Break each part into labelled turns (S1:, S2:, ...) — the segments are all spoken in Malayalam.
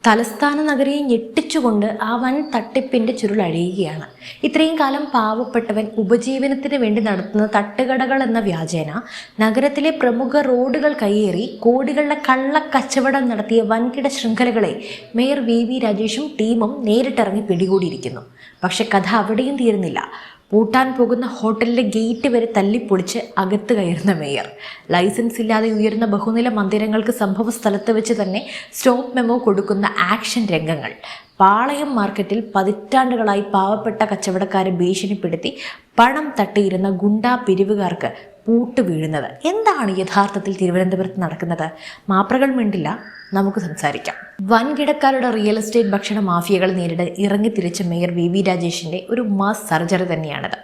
S1: തലസ്ഥാന നഗരിയെ ഞെട്ടിച്ചുകൊണ്ട് ആ വൻ തട്ടിപ്പിൻ്റെ ചുരുളഴിയുകയാണ്. ഇത്രയും കാലം പാവപ്പെട്ടവൻ ഉപജീവനത്തിന് വേണ്ടി നടത്തുന്ന തട്ടുകടകൾ എന്ന വ്യാജേന നഗരത്തിലെ പ്രമുഖ റോഡുകൾ കയ്യേറി കോടികളുടെ കള്ളക്കച്ചവടം നടത്തിയ വൻകിട ശൃംഖലകളെ മേയർ വി രാജേഷും ടീമും നേരിട്ടിറങ്ങി പിടികൂടിയിരിക്കുന്നു. പക്ഷെ കഥ അവിടെയും തീരുന്നില്ല. പൂട്ടാൻ പോകുന്ന ഹോട്ടലിലെ ഗേറ്റ് വരെ തല്ലിപ്പൊളിച്ച് അകത്ത് കയറുന്ന മേയർ, ലൈസൻസ് ഇല്ലാതെ ഉയർന്ന ബഹുനില മന്ദിരങ്ങൾക്ക് സംഭവ സ്ഥലത്ത് വെച്ച് തന്നെ സ്റ്റോപ്പ് മെമ്മോ കൊടുക്കുന്ന ആക്ഷൻ രംഗങ്ങൾ, പാളയം മാർക്കറ്റിൽ പതിറ്റാണ്ടുകളായി പാവപ്പെട്ട കച്ചവടക്കാരെ ഭീഷണിപ്പെടുത്തി പണം തട്ടിയിരുന്ന ഗുണ്ടാ പിരിവുകാർക്ക് പൂട്ട് വീഴുന്നത്. എന്താണ് യഥാർത്ഥത്തിൽ തിരുവനന്തപുരത്ത് നടക്കുന്നത്? മാപ്രകൾ മിണ്ടില്ല, നമുക്ക് സംസാരിക്കാം. വൻകിടക്കാരുടെ റിയൽ എസ്റ്റേറ്റ് ഭക്ഷണ മാഫിയകൾ നേരിടാൻ ഇറങ്ങിത്തിരിച്ച മേയർ വി രാജേഷിൻ്റെ ഒരു മാസ് സർജറി തന്നെയാണത്.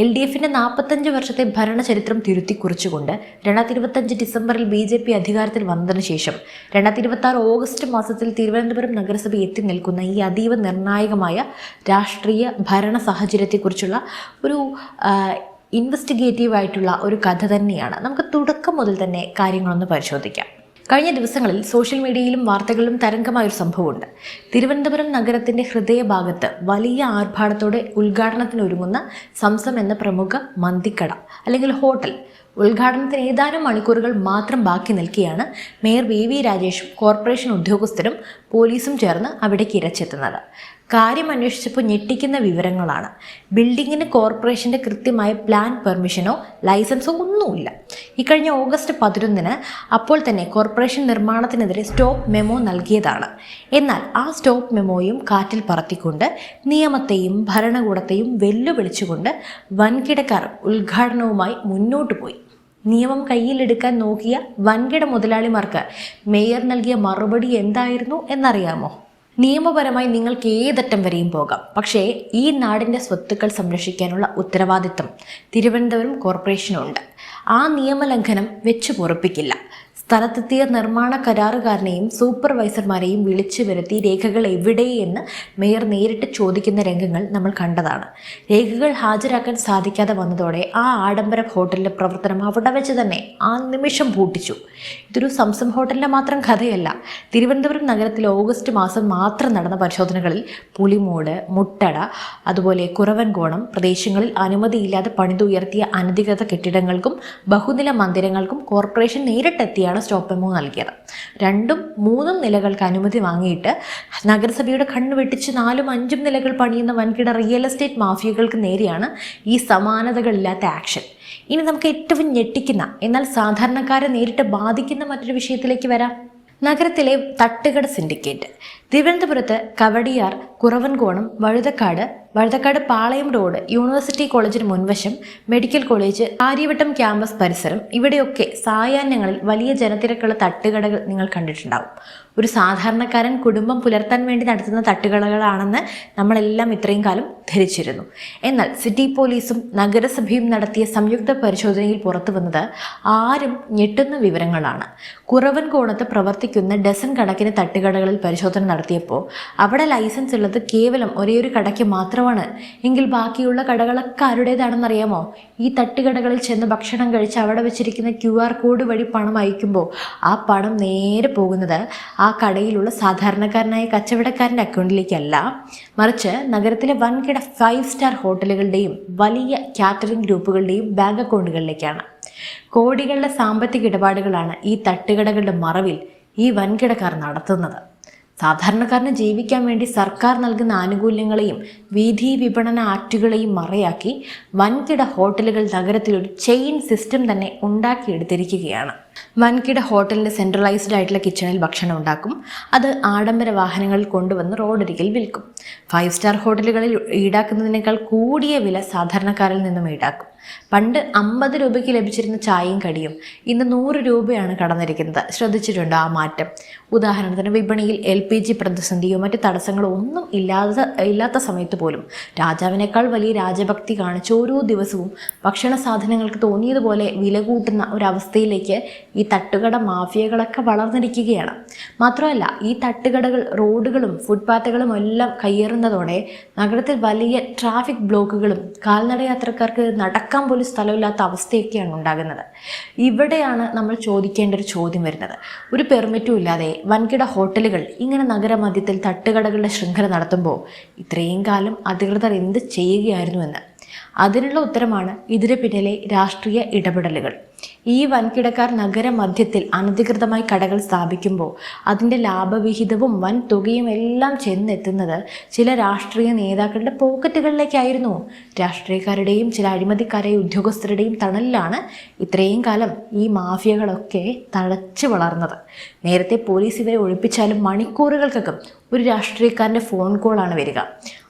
S1: LDFിൻ്റെ 45 വർഷത്തെ ഭരണചരിത്രം തിരുത്തിക്കുറിച്ചുകൊണ്ട് 2025 ഡിസംബറിൽ BJP അധികാരത്തിൽ വന്നതിന് ശേഷം 2026 ഓഗസ്റ്റ് മാസത്തിൽ തിരുവനന്തപുരം നഗരസഭ എത്തി നിൽക്കുന്ന ഈ അതീവ നിർണായകമായ രാഷ്ട്രീയ ഭരണ സാഹചര്യത്തെക്കുറിച്ചുള്ള ഒരു ഇൻവെസ്റ്റിഗേറ്റീവായിട്ടുള്ള ഒരു കഥ തന്നെയാണ്. നമുക്ക് തുടക്കം മുതൽ തന്നെ കാര്യങ്ങളൊന്ന് പരിശോധിക്കാം. കഴിഞ്ഞ ദിവസങ്ങളിൽ സോഷ്യൽ മീഡിയയിലും വാർത്തകളിലും തരംഗമായൊരു സംഭവമുണ്ട്. തിരുവനന്തപുരം നഗരത്തിൻ്റെ ഹൃദയഭാഗത്ത് വലിയ ആർഭാടത്തോടെ ഉദ്ഘാടനത്തിനൊരുങ്ങുന്ന സംസം എന്ന പ്രമുഖ മന്തിക്കട അല്ലെങ്കിൽ ഹോട്ടൽ ഉദ്ഘാടനത്തിന് ഏതാനും മണിക്കൂറുകൾ മാത്രം ബാക്കി നിൽക്കെയാണ് മേയർ വി രാജേഷും കോർപ്പറേഷൻ ഉദ്യോഗസ്ഥരും പോലീസും ചേർന്ന് അവിടേക്ക് ഇരച്ചെത്തുന്നത്. കാര്യം അന്വേഷിച്ചപ്പോൾ ഞെട്ടിക്കുന്ന വിവരങ്ങളാണ്. ബിൽഡിങ്ങിന് കോർപ്പറേഷൻ്റെ കൃത്യമായ പ്ലാൻ പെർമിഷനോ ലൈസൻസോ ഒന്നുമില്ല. ഇക്കഴിഞ്ഞ ഓഗസ്റ്റ് 11 അപ്പോൾ തന്നെ കോർപ്പറേഷൻ നിർമ്മാണത്തിനെതിരെ സ്റ്റോപ്പ് മെമ്മോ നൽകിയതാണ്. എന്നാൽ ആ സ്റ്റോപ്പ് മെമ്മോയും കാറ്റിൽ പറത്തിക്കൊണ്ട് നിയമത്തെയും ഭരണകൂടത്തെയും വെല്ലുവിളിച്ചുകൊണ്ട് വൻകിടക്കാർ ഉദ്ഘാടനവുമായി മുന്നോട്ട് പോയി. നിയമം കയ്യിലെടുക്കാൻ നോക്കിയ വൻകിട മുതലാളിമാർക്ക് മേയർ നൽകിയ മറുപടി എന്തായിരുന്നു എന്നറിയാമോ? നിയമപരമായി നിങ്ങൾക്ക് ഏതറ്റം വരെയും പോകാം, പക്ഷേ ഈ നാടിൻ്റെ സ്വത്തുക്കൾ സംരക്ഷിക്കാനുള്ള ഉത്തരവാദിത്തം തിരുവനന്തപുരം കോർപ്പറേഷനുണ്ട്. ആ നിയമലംഘനം വെച്ചു പൊറുപ്പിക്കില്ല. സ്ഥലത്തെത്തിയ നിർമ്മാണ കരാറുകാരനെയും സൂപ്പർവൈസർമാരെയും വിളിച്ചു വരുത്തി രേഖകൾ എവിടെയെന്ന് മേയർ നേരിട്ട് ചോദിക്കുന്ന രംഗങ്ങൾ നമ്മൾ കണ്ടതാണ്. രേഖകൾ ഹാജരാക്കാൻ സാധിക്കാതെ വന്നതോടെ ആ ആഡംബര ഹോട്ടലിൻ്റെ പ്രവർത്തനം അവിടെ വെച്ച് തന്നെ ആ നിമിഷം പൂട്ടിച്ചു. ഇതൊരു സംസം ഹോട്ടലിൻ്റെ മാത്രം കഥയല്ല. തിരുവനന്തപുരം നഗരത്തിൽ ഓഗസ്റ്റ് മാസം മാത്രം നടന്ന പരിശോധനകളിൽ പുലിമൂട്, മുട്ടട, അതുപോലെ കുറവൻകോണം പ്രദേശങ്ങളിൽ അനുമതിയില്ലാതെ പണിതുയർത്തിയ അനധികൃത കെട്ടിടങ്ങൾക്കും ബഹുനില മന്ദിരങ്ങൾക്കും കോർപ്പറേഷൻ നേരിട്ടെത്തിയാണ് സ്റ്റോപ്പ് മെമ്മോ നൽകിയത്. 2ഉം 3ഉം നിലകൾക്ക് അനുമതി വാങ്ങിയിട്ട് നഗരസഭയുടെ കണ്ണു വെട്ടിച്ച് 4ഉം 5ഉം നിലകൾ പണിയുന്ന വൻകിട റിയൽ എസ്റ്റേറ്റ് മാഫിയകൾക്ക് നേരെയാണ് ഈ സമാനതകളില്ലാത്ത ആക്ഷൻ. ഇനി നമുക്ക് ഏറ്റവും ഞെട്ടിക്കുന്ന എന്നാൽ സാധാരണക്കാരെ നേരിട്ട് ബാധിക്കുന്ന മറ്റൊരു വിഷയത്തിലേക്ക് വരാം. നഗരത്തിലെ തട്ടുകട സിൻഡിക്കേറ്റ്. തിരുവനന്തപുരത്ത് കവടിയാർ, കുറവൻകോണം, വഴുതക്കാട് പാളയം റോഡ്, യൂണിവേഴ്സിറ്റി കോളേജിന് മുൻവശം, മെഡിക്കൽ കോളേജ്, ആര്യവട്ടം ക്യാമ്പസ് പരിസരം, ഇവിടെയൊക്കെ സായാഹ്നങ്ങളിൽ വലിയ ജനത്തിരക്കുള്ള തട്ടുകടകൾ നിങ്ങൾ കണ്ടിട്ടുണ്ടാവും. ഒരു സാധാരണക്കാരൻ കുടുംബം പുലർത്താൻ വേണ്ടി നടത്തുന്ന തട്ടുകടകളാണെന്ന് നമ്മളെല്ലാം ഇത്രയും കാലം ധരിച്ചിരുന്നു. എന്നാൽ സിറ്റി പോലീസും നഗരസഭയും നടത്തിയ സംയുക്ത പരിശോധനയിൽ പുറത്തു വന്നത് ആരും ഞെട്ടുന്ന വിവരങ്ങളാണ്. കുറവൻകോണത്ത് പ്രവർത്തിക്കുന്ന ഡസൻ കണക്കിന് തട്ടുകടകളിൽ പരിശോധന നടത്തിയപ്പോൾ അവിടെ ലൈസൻസ് ഉള്ളത് കേവലം ഒരേയൊരു കടയ്ക്ക് മാത്രമാണ്. എങ്കിൽ ബാക്കിയുള്ള കടകളൊക്കെ ആരുടേതാണെന്നറിയാമോ? ഈ തട്ടുകടകളിൽ ചെന്ന് ഭക്ഷണം കഴിച്ച് അവിടെ വെച്ചിരിക്കുന്ന QR കോഡ് വഴി പണം അയക്കുമ്പോൾ ആ പണം നേരെ പോകുന്നത് ആ കടയിലുള്ള സാധാരണക്കാരനായ കച്ചവടക്കാരൻ്റെ അക്കൗണ്ടിലേക്കല്ല, മറിച്ച് നഗരത്തിലെ വൻകിട 5 സ്റ്റാർ ഹോട്ടലുകളുടെയും വലിയ കാറ്ററിംഗ് ഗ്രൂപ്പുകളുടെയും ബാങ്ക് അക്കൗണ്ടുകളിലേക്കാണ്. കോടികളുടെ സാമ്പത്തിക ഇടപാടുകളാണ് ഈ തട്ടുകടകളുടെ മറവിൽ ഈ വൻകിടക്കാർ നടത്തുന്നത്. സാധാരണക്കാരന് ജീവിക്കാൻ വേണ്ടി സർക്കാർ നൽകുന്ന ആനുകൂല്യങ്ങളെയും വീഥി വിപണന ആക്റ്റുകളെയും മറയാക്കി വൻകിട ഹോട്ടലുകൾ നഗരത്തിലൊരു ചെയിൻ സിസ്റ്റം തന്നെ ഉണ്ടാക്കിയെടുത്തിരിക്കുകയാണ്. വൻകിട ഹോട്ടലിൻ്റെ സെൻട്രലൈസ്ഡ് ആയിട്ടുള്ള കിച്ചണിൽ ഭക്ഷണം ഉണ്ടാക്കും. അത് ആഡംബര വാഹനങ്ങളിൽ കൊണ്ടുവന്ന് റോഡരികിൽ വിൽക്കും. 5 സ്റ്റാർ ഹോട്ടലുകളിൽ ഈടാക്കുന്നതിനേക്കാൾ കൂടിയ വില സാധാരണക്കാരിൽ നിന്നും ഈടാക്കും. പണ്ട് 50 രൂപയ്ക്ക് ലഭിച്ചിരുന്ന ചായയും കടിയും ഇന്ന് 100 രൂപയാണ് കടന്നിരിക്കുന്നത്. ശ്രദ്ധിച്ചിട്ടുണ്ടോ ആ മാറ്റം? ഉദാഹരണത്തിന് വിപണിയിൽ LPG പ്രതിസന്ധിയോ മറ്റ് തടസ്സങ്ങളോ ഒന്നും ഇല്ലാത്ത സമയത്ത് പോലും രാജാവിനേക്കാൾ വലിയ രാജഭക്തി കാണിച്ച് ഓരോ ദിവസവും ഭക്ഷണ സാധനങ്ങൾക്ക് തോന്നിയതുപോലെ വില കൂട്ടുന്ന ഒരവസ്ഥയിലേക്ക് ഈ തട്ടുകട മാഫിയകളൊക്കെ വളർന്നിരിക്കുകയാണ്. മാത്രമല്ല, ഈ തട്ടുകടകൾ റോഡുകളും ഫുട്പാത്തുകളും എല്ലാം കയ്യേറുന്നതോടെ നഗരത്തിൽ വലിയ ട്രാഫിക് ബ്ലോക്കുകളും കാൽനടയാത്രക്കാർക്ക് നടക്കാൻ പോലും സ്ഥലമില്ലാത്ത അവസ്ഥയൊക്കെയാണ് ഉണ്ടാകുന്നത്. ഇവിടെയാണ് നമ്മൾ ചോദിക്കേണ്ട ഒരു ചോദ്യം വരുന്നത്. ഒരു പെർമിറ്റും ഇല്ലാതെ വൻകിട ഹോട്ടലുകൾ ഇങ്ങനെ നഗരമധ്യത്തിൽ തട്ടുകടകളുടെ ശൃംഖല നടത്തുമ്പോൾ ഇത്രയും കാലം അധികൃതർ എന്ത് ചെയ്യുകയായിരുന്നു എന്ന്. അതിനുള്ള ഉത്തരമാണ് ഇതിന് പിന്നിലെ രാഷ്ട്രീയ ഇടപെടലുകൾ. ഈ വൻകിടക്കാർ നഗരമധ്യത്തിൽ അനധികൃതമായി കടകൾ സ്ഥാപിക്കുമ്പോൾ അതിൻ്റെ ലാഭവിഹിതവും വൻ തുകയും എല്ലാം ചെന്നെത്തുന്നത് ചില രാഷ്ട്രീയ നേതാക്കളുടെ പോക്കറ്റുകളിലേക്കായിരുന്നു. രാഷ്ട്രീയക്കാരുടെയും ചില അഴിമതിക്കാരായ ഉദ്യോഗസ്ഥരുടെയും തണലിലാണ് ഇത്രയും കാലം ഈ മാഫിയകളൊക്കെ തഴച്ചു വളർന്നത്. നേരത്തെ പോലീസ് ഇവരെ ഒഴിപ്പിച്ചാലും മണിക്കൂറുകൾക്കകം ഒരു രാഷ്ട്രീയക്കാരൻ്റെ ഫോൺ കോളാണ് വരിക.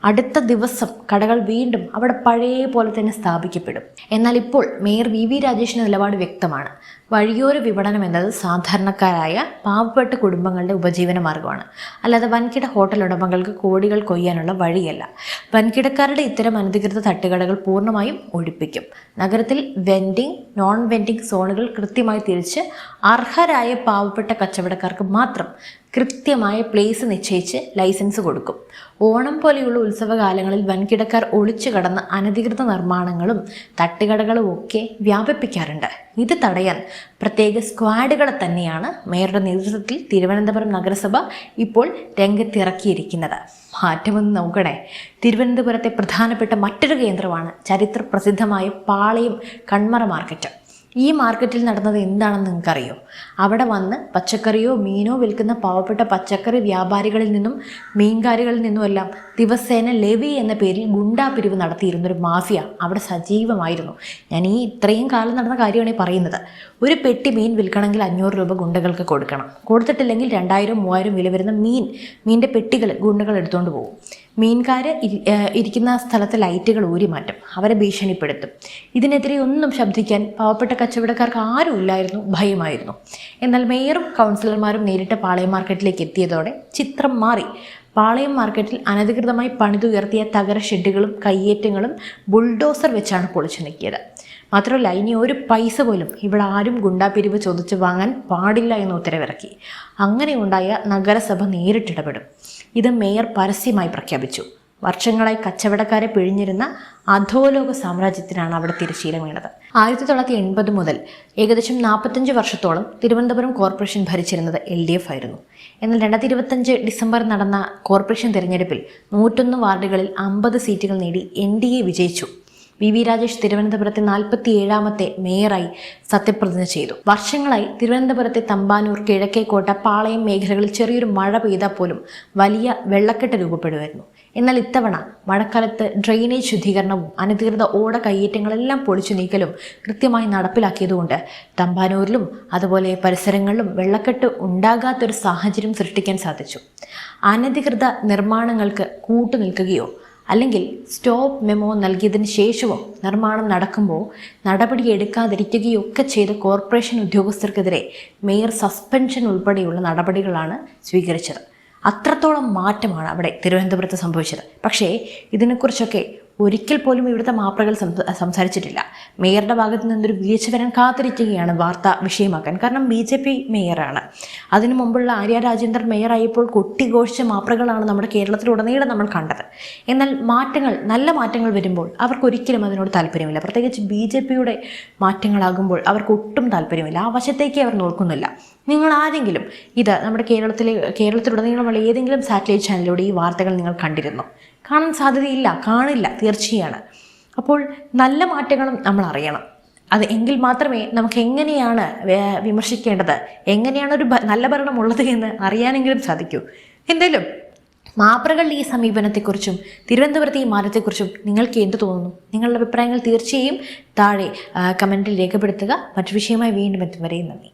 S1: അടുത്ത ദിവസം കടകൾ വീണ്ടും അവിടെ പഴയ പോലെ തന്നെ സ്ഥാപിക്കപ്പെടും. എന്നാൽ ഇപ്പോൾ മേയർ വി രാജേഷിൻ്റെ നിലപാട് വ്യക്തമാണ്. വഴിയോര വിപണനം എന്നത് സാധാരണക്കാരായ പാവപ്പെട്ട കുടുംബങ്ങളുടെ ഉപജീവന മാർഗമാണ്, അല്ലാതെ വൻകിട ഹോട്ടൽ ഉടമകൾക്ക് കോടികൾ കൊയ്യാനുള്ള വഴിയല്ല. വൻകിടക്കാരുടെ ഇത്തരം അനധികൃത തട്ടുകടകൾ പൂർണ്ണമായും ഒഴിപ്പിക്കും. നഗരത്തിൽ വെൻഡിങ്, നോൺ വെൻഡിങ് സോണുകൾ കൃത്യമായി തിരിച്ച് അർഹരായ പാവപ്പെട്ട കച്ചവടക്കാർക്ക് മാത്രം കൃത്യമായ പ്ലേസ് നിശ്ചയിച്ച് ലൈസൻസ് കൊടുക്കും. ഓണം പോലെയുള്ള ഉത്സവകാലങ്ങളിൽ വൻകിടക്കാർ ഒളിച്ചു കടന്ന് അനധികൃത നിർമ്മാണങ്ങളും തട്ടുകടകളും ഒക്കെ വ്യാപിപ്പിക്കാറുണ്ട്. ഇത് തടയാൻ പ്രത്യേക സ്ക്വാഡുകളെ തന്നെയാണ് മേയറുടെ നേതൃത്വത്തിൽ തിരുവനന്തപുരം നഗരസഭ ഇപ്പോൾ രംഗത്തിറക്കിയിരിക്കുന്നത്. മാറ്റമെന്ന് നോക്കണേ. തിരുവനന്തപുരത്തെ പ്രധാനപ്പെട്ട മറ്റൊരു കേന്ദ്രമാണ് ചരിത്ര പ്രസിദ്ധമായ പാളയം കൺമറ മാർക്കറ്റ്. ഈ മാർക്കറ്റിൽ നടന്നത് എന്താണെന്ന് നിങ്ങൾക്കറിയോ? അവിടെ വന്ന് പച്ചക്കറിയോ മീനോ വിൽക്കുന്ന പാവപ്പെട്ട പച്ചക്കറി വ്യാപാരികളിൽ നിന്നും മീൻകാരികളിൽ നിന്നുമെല്ലാം ദിവസേന ലെവി എന്ന പേരിൽ ഗുണ്ടാപിരിവ് നടത്തിയിരുന്നൊരു മാഫിയ അവിടെ സജീവമായിരുന്നു. ഞാൻ ഈ ഇത്രയും കാലം നടന്ന കാര്യമാണ് പറയുന്നത്. ഒരു പെട്ടി മീൻ വിൽക്കണമെങ്കിൽ 500 രൂപ ഗുണ്ടകൾക്ക് കൊടുക്കണം. കൊടുത്തിട്ടില്ലെങ്കിൽ 2000-3000 വില വരുന്ന മീനിൻ്റെ പെട്ടികൾ ഗുണ്ടകൾ എടുത്തുകൊണ്ട് പോകും. മീൻകാർ ഇരിക്കുന്ന സ്ഥലത്തെ ലൈറ്റുകൾ ഊരി മാറ്റും, അവരെ ഭീഷണിപ്പെടുത്തും. ഇതിനെതിരെ ഒന്നും ശബ്ദിക്കാൻ പാവപ്പെട്ട കച്ചവടക്കാർക്ക് ആരും ഇല്ലായിരുന്നു, ഭയമായിരുന്നു. എന്നാൽ മേയറും കൗൺസിലർമാരും നേരിട്ട് പാളയം മാർക്കറ്റിലേക്ക് എത്തിയതോടെ ചിത്രം മാറി. പാളയം മാർക്കറ്റിൽ അനധികൃതമായി പണിതുയർത്തിയ തകര ഷെഡുകളും കയ്യേറ്റങ്ങളും ബുൾഡോസർ വെച്ചാണ് പൊളിച്ചു നീക്കിയത്. മാത്രമല്ല, ഇനി ഒരു പൈസ പോലും ഇവിടെ ആരും ഗുണ്ടാപിരിവ് ചോദിച്ച് വാങ്ങാൻ പാടില്ല എന്ന് ഉത്തരവിറക്കി. അങ്ങനെയുണ്ടായ നഗരസഭ നേരിട്ടിടപെടും. ഇത് മേയർ പരസ്യമായി പ്രഖ്യാപിച്ചു. വർഷങ്ങളായി കച്ചവടക്കാരെ പിഴിഞ്ഞിരുന്ന അധോലോക സാമ്രാജ്യത്തിനാണ് അവിടെ തിരശ്ശീല വീണത്. 1980 മുതൽ ഏകദേശം 45 വർഷത്തോളം തിരുവനന്തപുരം കോർപ്പറേഷൻ ഭരിച്ചിരുന്നത് LDF ആയിരുന്നു. എന്നാൽ 2025 ഡിസംബർ നടന്ന കോർപ്പറേഷൻ തിരഞ്ഞെടുപ്പിൽ 101 വാർഡുകളിൽ 50 സീറ്റുകൾ നേടി NDA വിജയിച്ചു. വി രാജേഷ് തിരുവനന്തപുരത്തെ 47ാമത്തെ മേയറായി സത്യപ്രതിജ്ഞ ചെയ്തു. വർഷങ്ങളായി തിരുവനന്തപുരത്തെ തമ്പാനൂർ, കിഴക്കേക്കോട്ട, പാളയം മേഖലകളിൽ ചെറിയൊരു മഴ പെയ്താൽ പോലും വലിയ വെള്ളക്കെട്ട് രൂപപ്പെടുമായിരുന്നു. എന്നാൽ ഇത്തവണ മഴക്കാലത്ത് ഡ്രെയിനേജ് ശുദ്ധീകരണവും അനധികൃത ഓട കയ്യേറ്റങ്ങളെല്ലാം പൊളിച്ചു നീക്കലും കൃത്യമായി നടപ്പിലാക്കിയതുകൊണ്ട് തമ്പാനൂരിലും അതുപോലെ പരിസരങ്ങളിലും വെള്ളക്കെട്ട് ഉണ്ടാകാത്തൊരു സാഹചര്യം സൃഷ്ടിക്കാൻ സാധിച്ചു. അനധികൃത നിർമ്മാണങ്ങൾക്ക് കൂട്ടുനിൽക്കുകയോ അല്ലെങ്കിൽ സ്റ്റോപ്പ് മെമ്മോ നൽകിയതിന് ശേഷവും നിർമ്മാണം നടക്കുമ്പോൾ നടപടിയെടുക്കാതിരിക്കുകയൊക്കെ ചെയ്ത കോർപ്പറേഷൻ ഉദ്യോഗസ്ഥർക്കെതിരെ മേയർ സസ്പെൻഷൻ ഉൾപ്പെടെയുള്ള നടപടികളാണ് സ്വീകരിച്ചത്. അത്രത്തോളം മാറ്റമാണ് അവിടെ തിരുവനന്തപുരത്ത് സംഭവിച്ചത്. പക്ഷേ ഇതിനെക്കുറിച്ചൊക്കെ ഒരിക്കൽ പോലും ഇവിടുത്തെ മാപ്രകൾ സംസാരിച്ചിട്ടില്ല. മേയറുടെ ഭാഗത്ത് നിന്നൊരു വീഴ്ച വരാൻ കാത്തിരിക്കുകയാണ് വാർത്താ വിഷയമാക്കാൻ. കാരണം BJP മേയറാണ്. അതിനു മുമ്പുള്ള ആര്യ രാജേന്ദ്രൻ മേയറായപ്പോൾ കൊട്ടിഘോഷിച്ച മാപ്രകളാണ് നമ്മുടെ കേരളത്തിലുടനീളം നമ്മൾ കണ്ടത്. എന്നാൽ നല്ല മാറ്റങ്ങൾ വരുമ്പോൾ അവർക്കൊരിക്കലും അതിനോട് താല്പര്യമില്ല. പ്രത്യേകിച്ച് BJPയുടെ മാറ്റങ്ങളാകുമ്പോൾ അവർക്ക് ഒട്ടും താല്പര്യമില്ല. ആ വശത്തേക്ക് അവർ നോക്കുന്നില്ല. നിങ്ങൾ ആരെങ്കിലും ഇത് നമ്മുടെ കേരളത്തിലുടനീളമുള്ള ഏതെങ്കിലും സാറ്റലൈറ്റ് ചാനലിലൂടെ ഈ വാർത്തകൾ നിങ്ങൾ കണ്ടിരുന്നോ? കാണാൻ സാധ്യതയില്ല, കാണില്ല, തീർച്ചയാണ്. അപ്പോൾ നല്ല മാറ്റങ്ങളും നമ്മൾ അറിയണം. അത് എങ്കിൽ മാത്രമേ നമുക്ക് എങ്ങനെയാണ് വിമർശിക്കേണ്ടത്, എങ്ങനെയാണ് ഒരു നല്ല ഭരണം ഉള്ളത് എന്ന് അറിയാനെങ്കിലും സാധിക്കൂ. എന്തായാലും മാപ്രകളുടെ ഈ സമീപനത്തെക്കുറിച്ചും തിരുവനന്തപുരത്തെ ഈ മാറ്റത്തെക്കുറിച്ചും നിങ്ങൾക്ക് എന്ത് തോന്നുന്നു? നിങ്ങളുടെ അഭിപ്രായങ്ങൾ തീർച്ചയായും താഴെ കമൻറ്റിൽ രേഖപ്പെടുത്തുക. മറ്റു വിഷയമായി വീണ്ടും എത്തും വരെ നന്ദി.